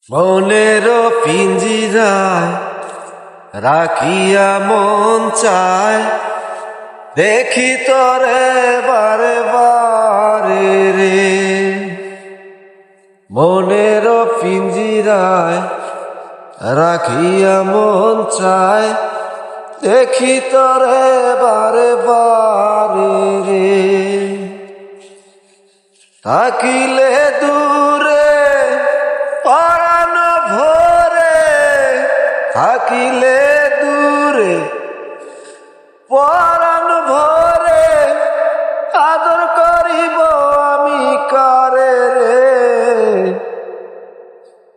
মনের পিঞ্জিরায় রাখিয়া মন চায়, দেখি তরে বারে বারে রে। মনের পিঞ্জিরায় রাখিয়া মন চায়, দেখি তরে বারে বারে রে। থাকিলে দূরে পরাণ ভরে, থাকিলে দূরে পরাণ ভরে, আদর করিব আমি কারে রে।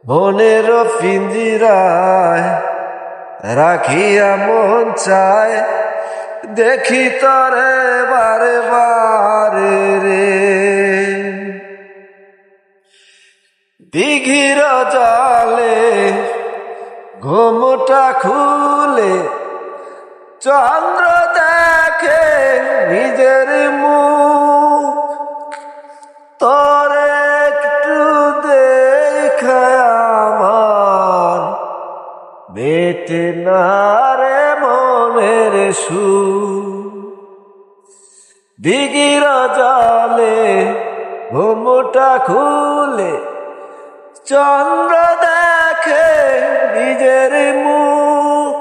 মনের পিঞ্জিরায় রাখিয়া মন চায়, দেখি তরে বারে বারে রে। দিঘির জলে ঘুমটা খুলে, চন্দ্র দেখে নিজের মুখ, তোরে একটু দেখায় আমার মেটে না রে মনের সুখ। দিঘির জলে ঘুমটা খুলে, চন্দ্র দেখে নিজের মুখ,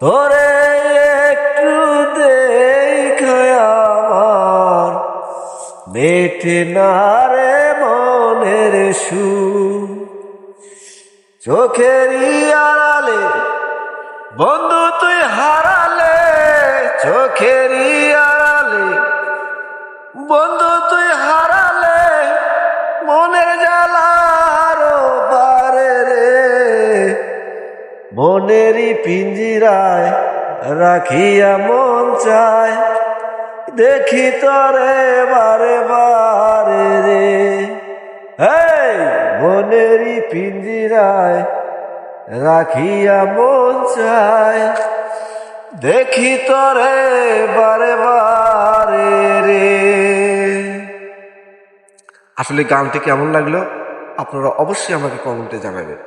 তোরে একটু দেখায় আমার মেটে না রে মনের সুখ। চোখেরই আড়ালে বন্ধু তুই হারালে, চোখেরই আড়ালে বন্ধু তুই হারালে, মনের জ্বালার বারে রে। মনেরই পিঞ্জিরায় রাখিয়া মন চায়, দেখি তরে বারে বারে রে। হেই, মনেরই পিঞ্জিরায় রাখিয়া মন চায়, দেখি তরে বারে বারে রে। আসলে গানটি কেমন লাগলো আপনারা অবশ্যই আমাকে কমেন্টে জানাবেন।